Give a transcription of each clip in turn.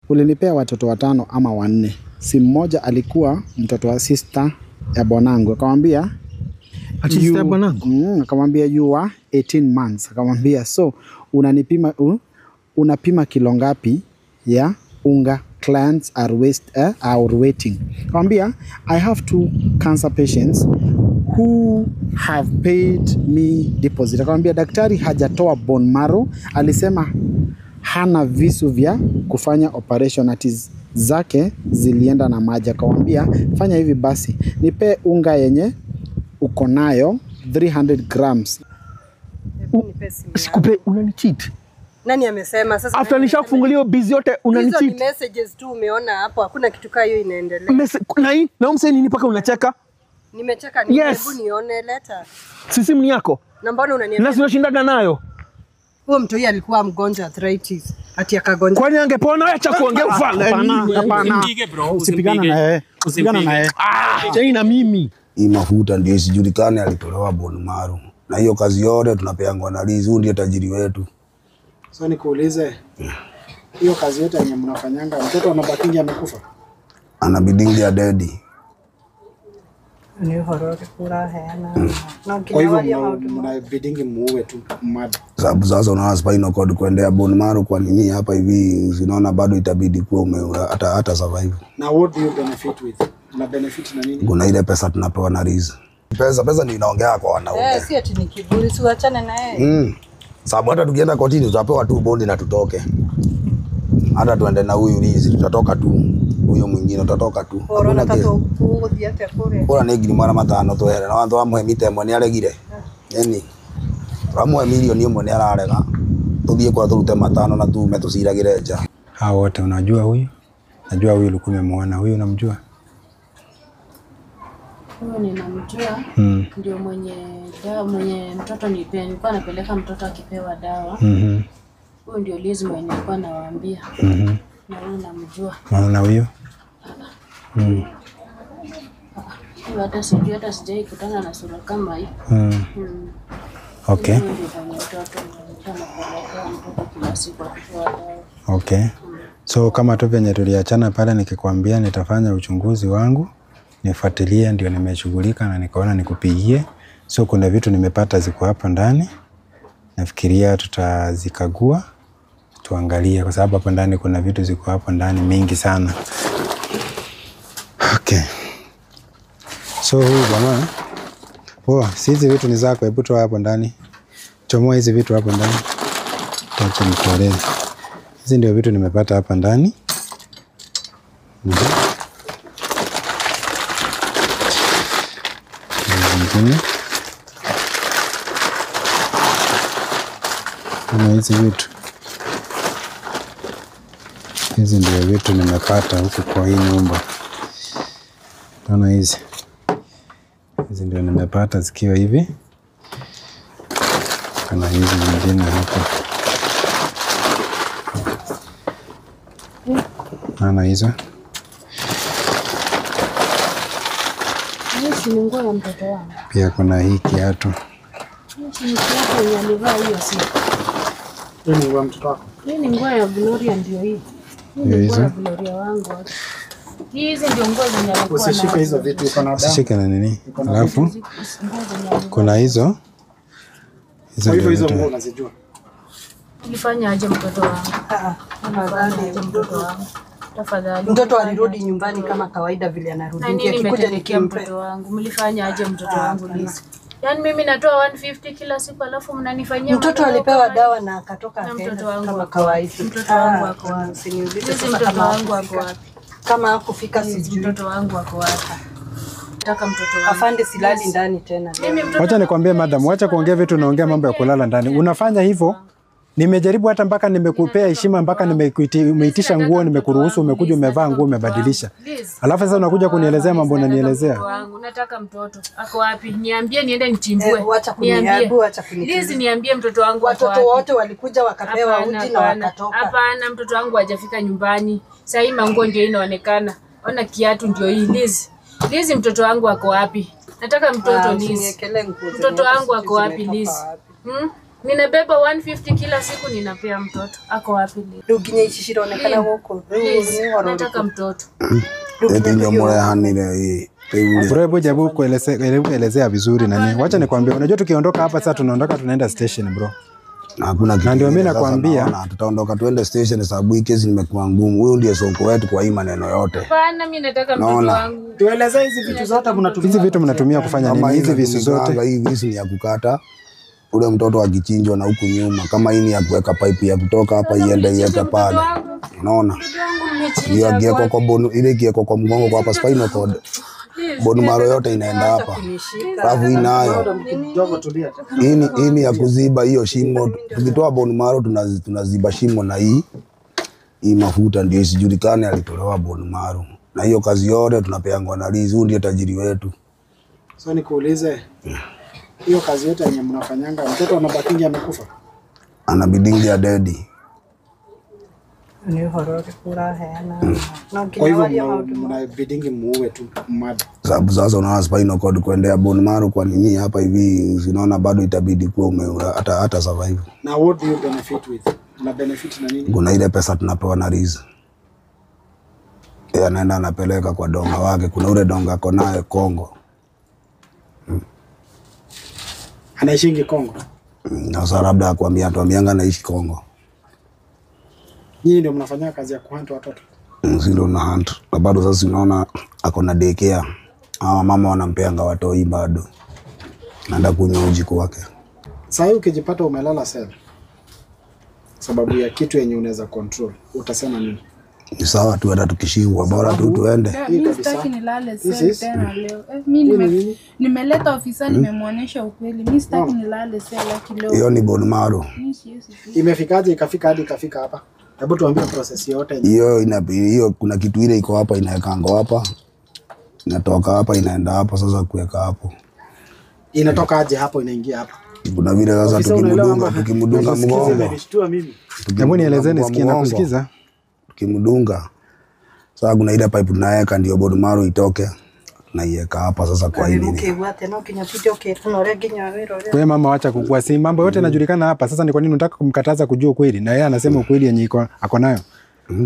Ulinipea watoto 5 ama 4. Si mmoja alikuwa mtoto wa sister ya bwanangu. Akamwambia sister ya bwanangu. Akamwambia you are 18 months. Akamwambia so unapima kilo ngapi ya unga? Clients are waiting. Akamwambia I have 2 cancer patients who have paid me deposit. Akamwambia daktari hajatoa bone marrow, alisema hana visu vya kufanya operation, ati zake zilienda na maji. Akamwambia fanya hivi basi, nipe unga yenye uko nayo 300 grams. Sikupe, unanicheat. Nani amesema sasa? After nishakufungulia busy yote unanicheat. Hizo ni messages tu umeona hapo, hakuna kitu kama hiyo inaendelea. Na umse nini paka unacheka? Nimecheka ni hebu nione letter. Sisi mni yako. Na mbona unaniambia? Na sinashindaga nayo. Huyo mtu yeye alikuwa mgonjwa arthritis. Ati akagonja. Kwani angepona acha kuongea ufala. Hapana. Usipigana na yeye. Usipigana na yeye. Chai na mimi. Hii mafuta ndio isijulikane alitolewa bone marrow. Na hiyo kazi yote tunapeangwa na Liz, huyu ndiye tajiri wetu. So nikuulize. Hiyo kazi yote yenye mnafanyanga, mtoto anabakingi amekufa? Anabidingi ya dedi. Ni horori kula hana. Kwa hivyo mnabidingi muue tu mad. Sababu sasa unaona spinal cord kuendea bone marrow kwa nini hapa hivi unaona bado itabidi kuwa hata survive. Na what do you benefit with? Una benefit na nini? Kuna ile pesa tunapewa na Liz. Pesa ndio inaongea kwa wanaume. Si ati ni kiburi, si uachane na yeye. Sababu hata tukienda kotini tutapewa tu bondi na tutoke. Hata tuende na huyu Liz tutatoka tu. Huyo mwingine tutatoka tu. Corona tatokudia tekore. Bora negi ni mara matano tohere na wantu amwe mite mwe aregire. Yani ramwe milioni mwe ararega. Tuthie kwa turute matano na tume tuciragire nja. Hao wote unajua huyu? Najua huyu ulikuwa umemuona. Huyu unamjua? Huyo ninamjua. Ndio mwenye mtoto nilikuwa napeleka mtoto akipewa dawa. Huyo ndio Liz mwenye alikuwa anawaambia. Na huyo namjua. Na huyo? Hata sijui, hata sijai kutana na sura kama hii. Okay. Okay. So kama tu venye tuliachana pale nikikwambia nitafanya uchunguzi wangu, nifuatilie, ndio nimeshughulika na nikaona nikupigie. So kuna vitu nimepata ziko hapa ndani. Nafikiria tutazikagua, tuangalie kwa sababu hapa ndani kuna vitu ziko hapa ndani mingi sana. Okay. So huyu jamaa, hizi vitu ni zako, hebu toa hapo ndani. Chomoa hizi vitu hapo ndani. Acha nitolee. Hizi ndio vitu nimepata hapa ndani. Zingine. Kuna hizi vitu. Hizi ndio vitu nimepata huku kwa hii nyumba. Tuna hizi. Hizi ndio nimepata zikiwa hivi. Kuna hizi nyingine hapa. Ana hizo. Hizi ni nguo ya mtoto wangu. Pia kuna hii kiatu. Hizi ni kiatu ya alivaa hiyo siku. Hii ni nguo ya mtoto wako? Hii ni nguo ya Gloria ndio hii. Hii ni nguo ya Gloria wangu. Hizi ndio nguo zenye alikuwa nazo. Usishike hizo vitu, iko na damu. Usishike na nini? Alafu kuna hizo. Hizo nguo unazijua? Ulifanya aje mtoto wangu? Mtoto wangu. Tafadhali. Mtoto alirudi nyumbani kama kawaida vile anarudi. Akikuja nikimpa mtoto wangu. Mlifanya aje mtoto wangu Liz? Yaani mimi natoa 150 kila siku alafu mnanifanyia. Mtoto alipewa dawa na akatoka mtoto wangu kama kawaida. Mtoto wangu wako wapi? Mtoto wangu wako wapi? Kama hakufika sijui. Mtoto wangu wako wapi? Nataka mtoto wangu. Afande silali ndani tena. Wacha nikwambie madam, wacha kuongea vitu naongea mambo ya kulala ndani. Unafanya hivyo? Nimejaribu hata mpaka nimekupea heshima mpaka umeitisha nguo, nimekuruhusu, umekuja umevaa nguo umebadilisha. Alafu sasa unakuja kunielezea mambo unanielezea. Nataka mtoto. Ako wapi? Niambie niende nichimbue. Niambie. Liz, niambie mtoto wangu wako wapi? Watoto wote walikuja wakapewa uji na wakatoka. Hapana, mtoto wangu hajafika nyumbani. Sasa hii manguo ndio inaonekana. Ona kiatu ndio hii Liz. Liz, mtoto wangu wako wapi? Nataka mtoto Liz. Mtoto wangu wako wapi Liz? Ninabeba 150 kila siku ninapea mtoto. Ako wapi leo? Ruginya icishironekana goko. Nataka mtoto. Ndio mmoja hanile hii. Bro, hebu jaribu kuelezea vizuri nani. Wacha nikwambie, unajua tukiondoka hapa sasa tunaondoka tunaenda station bro. Hakuna kitu. Na ndio mimi nakwambia tutaondoka tuende station sababu hii kesi nimekuwa ngumu. Huyu ndiye sonko wetu kwa hii maneno yote. Hapana, mimi nataka mtoto wangu. Tueleze hizi vitu zote mnatumia. Hizi vitu mnatumia kufanya nini? Hizi vitu zote. Hii visu ni ya kukata ule mtoto akichinjwa na huku nyuma. Kama hii ni ya kuweka pipe ya kutoka hapa iende iende pale. Unaona? Hiyo akiweka kwa bonu ile kiweka kwa mgongo kwa hapa spinal cord. Bonu maro yote inaenda hapa. Alafu hii nayo. Hii ni ya kuziba hiyo shimo. Tukitoa bonu maro tunaziba shimo na hii mafuta ndio isijulikane alitolewa bonu maro. Na hiyo kazi yote tunapeangwa na Liz, huyu ndiye tajiri wetu. So nikuulize. Hiyo kazi yote yenye mnafanyanga mtoto anabakingi amekufa? Anabidingi ya dedi. Ni horori kura hena. Kwa hivyo mnabidingi muue tu mada. Sababu sasa unaona spinal cord kuendea bone marrow kwa nini hapa hivi unaona bado itabidi kuwa hata survive. Na what do you benefit with? Una benefit na nini? Kuna ile pesa tunapewa na Liz. Yeye anaenda anapeleka kwa donga wake. Kuna ule donga ako naye Kongo. Anaishingi Kongo. Na sasa labda akwambia tuambianga anaishi Kongo. Nyinyi ndio mnafanya kazi ya kuhunt watoto? Ndio na hunt. Na bado sasa unaona ako na daycare. Hawa mama wanampeanga watoi bado. Naenda kunywa uji kwake. Sasa ukijipata umelala cell sababu ya kitu yenye unaweza control, utasema nini? Ni sawa tu hata tukishindwa bora tu tuende. Mimi sitaki nilale cell tena leo. Mimi nimeleta ofisa nimemwonyesha ukweli. Mimi sitaki nilale cell leo. Hiyo ni bone marrow. Imefikaje ikafika hadi ikafika hapa? Hebu tuambie process yote. Hiyo kuna kitu ile iko hapa inaekango hapa. Inatoka hapa inaenda hapo sasa kuweka hapo. Inatoka aje hapo inaingia hapa? Kuna vile sasa tukimdunga mgongo. Hebu nielezeni sikia na kusikiza. Tukimdunga sasa kuna ile pipe tunaweka ndio bone marrow itoke. Tunaiweka hapa sasa kwa hili. Wewe mama acha kukua si mambo yote yanajulikana hapa. Sasa ni kwa nini unataka kumkataza kujua ukweli? Na yeye anasema ukweli yenye ako nayo.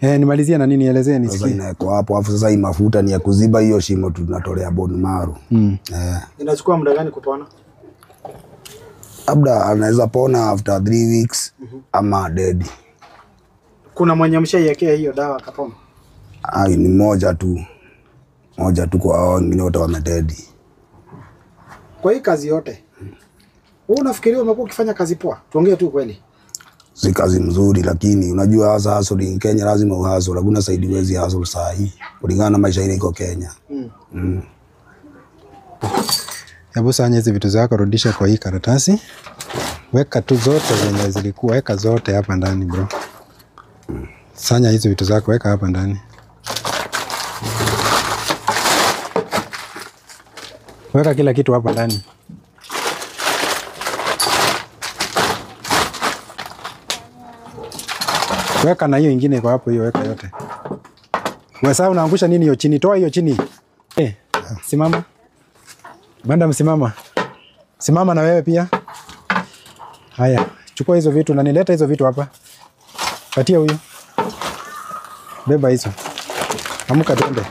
Nimalizie na nini nielezee nisikie. Sasa inawekwa hapo afu sasa hii mafuta ni ya kuziba hiyo shimo tunatolea bone marrow. Inachukua muda gani kupona? Labda anaweza pona after 3 weeks ama dead. Kuna mwenye mshaiwekea hiyo dawa akapona? Ni moja tu kwa hao wengine wote wamededi. Kwa hii kazi yote wewe unafikiria umekuwa ukifanya kazi poa? Tuongee tu kweli. Si kazi mzuri lakini unajua hasa hustle Kenya lazima uhustle. Hakuna saidi wezi hustle saa hii. Kulingana na maisha ile iko Kenya. Hebu sanya hizi vitu zako rudisha kwa hii karatasi. Weka tu zote zenye zilikuwa, weka zote hapa ndani bro. Sanya hizi vitu zako weka hapa ndani. Weka kila kitu hapa ndani. Weka na hiyo ingine kwa hapo hiyo weka yote. Wewe sasa unaangusha nini hiyo chini? Toa hiyo chini. Simama. Banda msimama. Simama na wewe pia. Haya, chukua hizo vitu na nileta hizo vitu hapa. Patia huyo. Beba hizo. Amka twende.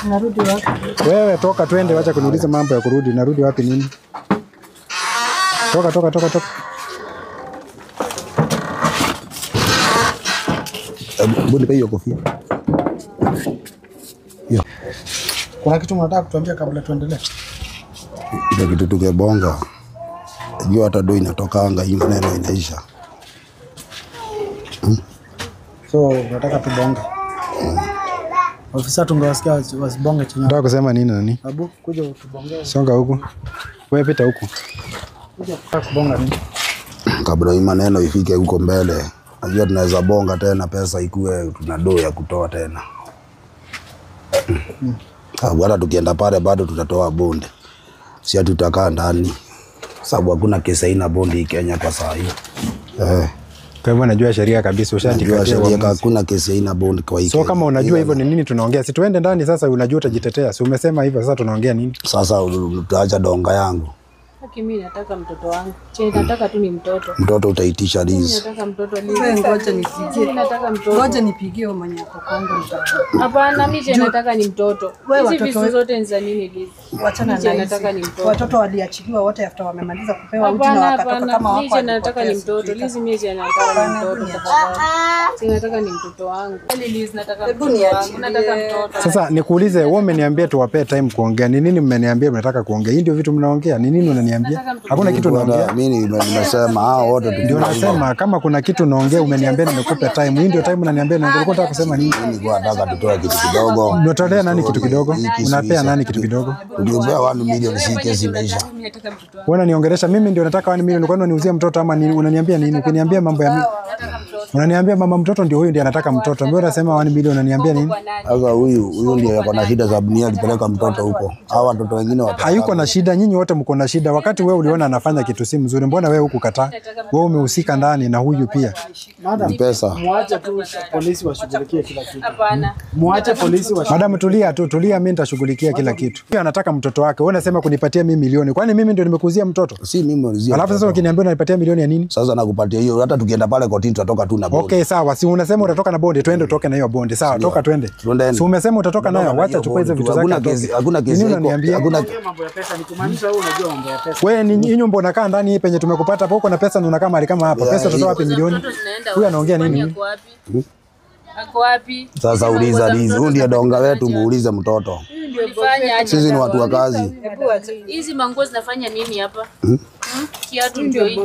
Narudi wapi? Wewe toka twende, wacha kuniuliza mambo ya kurudi. Narudi wapi nini? Toka. Mbona hiyo kofia? Yo. Kuna kitu mnataka kutuambia kabla tuendelee? Ile kitu tukebonga. Jua hata doi inatoka anga hii maneno inaisha. So nataka tubonge. Ofisa tungewasikia wasibonge chenye. Nataka kusema nini nani? Babu kuja utubongee. Songa huku. Wewe pita huku. Kuja kubonga nini? Kabla hii maneno ifike huko mbele. Najua tunaweza bonga tena pesa ikue tuna doo ya kutoa tena. Hata tukienda pale bado tutatoa bonde. Si tutakaa ndani. Sababu hakuna kesi ina bondi Kenya kwa saa hii. Kwa hivyo najua sheria kabisa, ushajikatia uamuzi. Hakuna kesi haina bond kwa hiki. So kama unajua hivyo ni nini tunaongea? Si tuende ndani sasa, unajua utajitetea. Si umesema hivyo, sasa tunaongea nini? Sasa utaacha donga yangu. Mimi nataka mtoto wangu. Nataka tu ni mtoto. Mtoto utaitisha Liz. Nataka mtoto Liz. Ngoja nipigie. Nataka mtoto. Ngoja nipigie mwenye kwa Kongo mtoto. Hapana, mimi nataka ni mtoto. Hizi vitu zote ni za nini Liz? Wachana na nataka ni mtoto. Watoto waliachiliwa wote after wamemaliza kupewa uji na wakatoka kama wako. Mimi nataka ni mtoto. Liz mimi nataka ni mtoto. Nataka ni mtoto wangu. Liz nataka mtoto. Nataka mtoto. Sasa nikuulize, wewe umeniambia tuwapee time kuongea. Ni nini mmeniambia mnataka kuongea? Hii ndio vitu mnaongea. Ni nini unaniambia? Hakuna kitu unaongea. Mimi nimesema hao wote ndio nasema kama kuna kitu unaongea umeniambia nimekupa time. Hii ndio time unaniambia na ndio nataka kusema nini? Mimi kwa nataka tutoe kitu kidogo. Unatolea nani kitu kidogo? Unapea nani kitu kidogo? Ndio bea 1 milioni si kesi imeisha. Wewe unaniongelesha mimi ndio nataka 1 milioni, kwani uniuzie mtoto ama nini? Unaniambia nini? Ukiniambia mambo ya mimi. Unaniambia mama mtoto ndio huyu ndiye anataka mtoto. Mbona unasema 1 milioni unaniambia nini? Sasa huyu ndio yako na shida sababu ni alipeleka mtoto huko. Hao watoto wengine watu. Hayuko na shida, nyinyi wote mko na shida. Wakati wewe uliona anafanya kitu si mzuri, mbona wewe hukukataa? Wewe umehusika ndani na huyu pia. Ni pesa. Muache tu polisi washughulikie kila kitu. Hapana. Muache polisi Madam tulia tu, tulia, mimi nitashughulikia kila kitu. Yeye anataka mtoto wake. Wewe unasema kunipatia mimi milioni. Kwani mimi ndio nimekuzia mtoto? Si mimi nilizia. Alafu sasa ukiniambia unanipatia milioni ya nini? Sasa nakupatia hiyo, hata tukienda pale kotini tutatoka tu na bondi. Okay, sawa. Si unasema utatoka na bondi, twende utoke na hiyo bondi. Sawa, toka twende. Si umesema utatoka nayo, wacha chukua hizo vitu zake. Hakuna kesi. Unaniambia Hakuna mambo ya pesa, ni kumaanisha wewe unajua mambo ya pesa. wewe ni nyumba unakaa ndani hii penye tumekupata hapo, uko na pesa na unakaa mahali kama hapa. Pesa utatoa wapi milioni? Huyu anaongea nini? Ako wapi? Sasa uliza Liz, huyu ndiye donga wetu, muulize mtoto. Sisi ni watu wa kazi. Hizi manguo zinafanya nini hapa? Kiatu ndio hii.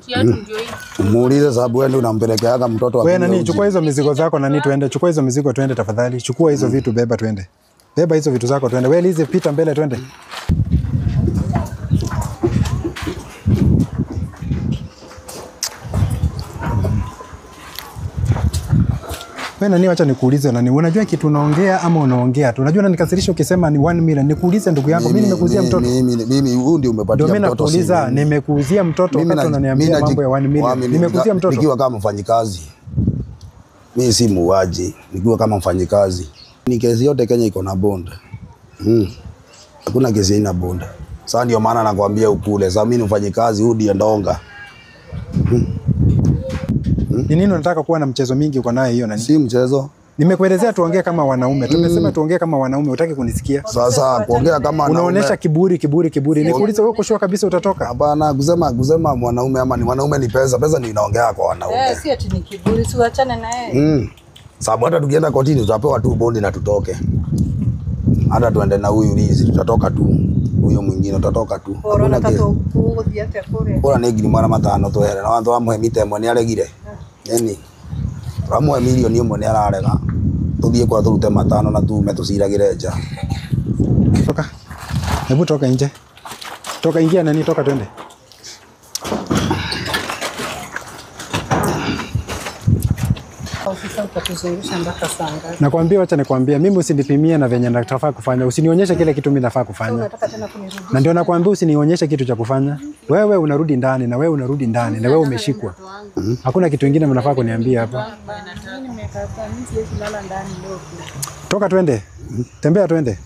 Kiatu ndio hii. Muulize sababu wewe ndio unampelekea mtoto wa. Wewe nani, chukua hizo mizigo zako nani, twende. Chukua hizo mizigo twende tafadhali. Chukua hizo vitu, beba twende. Beba hizo vitu zako twende. Wewe Liz, pita mbele twende. Wewe nani, acha nikuulize nani, unajua kitu unaongea ama unaongea tu? Unajua unanikasirisha ukisema ni 1 million. Nikuulize ndugu yangu, mimi nimekuuzia mtoto. Mimi huyu ndio umepatia mtoto. Ndio mimi nakuuliza, nimekuuzia mtoto wakati unaniambia mambo ya 1 million. Nimekuuzia mtoto nikiwa kama mfanyikazi. Mimi si muuaji, nikiwa kama mfanyikazi. Ni kesi yote Kenya iko na bond. Hakuna kesi haina bond. Sasa ndio maana nakwambia ukule. Sasa mimi ni mfanyikazi, huyu ndiye ndonga. Ni nini unataka kuwa na mchezo mingi uko naye hiyo nani? Si mchezo. Nimekuelezea tuongee kama wanaume. Tumesema tuongee kama wanaume, hutaki kunisikia. Sasa kuongea kama wanaume. Unaonesha kiburi. Nikuuliza wewe kushua kabisa utatoka? Hapana, kusema mwanaume ama ni mwanaume ni pesa. Pesa ndio inaongea kwa wanaume. Si ati ni kiburi, si uachane na yeye. Sababu hata tukienda kotini tutapewa tu bondi na tutoke. Hata tuende na huyu Liz tutatoka tu. Huyo mwingine tutatoka tu. Corona tatu kuodhiate kore. Bora negi ni mara matano to yale na wantu amwe mitemo ni aregire. Yani ramwe milioni imwe ni ararega. Tuthie kwa turute matano na tume tuciragire nja. Toka. Hebu toka nje. Toka, ingia nani, toka twende. Ofisa utatuzungusha mpaka saa ngapi? Nakwambia, acha nikwambia, mimi usinipimie na venye nataka kufanya. Usinionyeshe kile kitu mimi nafaa kufanya. Unataka tena kunirudisha. Na ndio nakwambia usinionyeshe kitu cha kufanya. Wewe unarudi ndani na wewe unarudi ndani na wewe umeshikwa. Hakuna kitu kingine mnafaa kuniambia hapa. Nimekataa, mimi siwezi lala ndani leo. Toka twende. Tembea twende.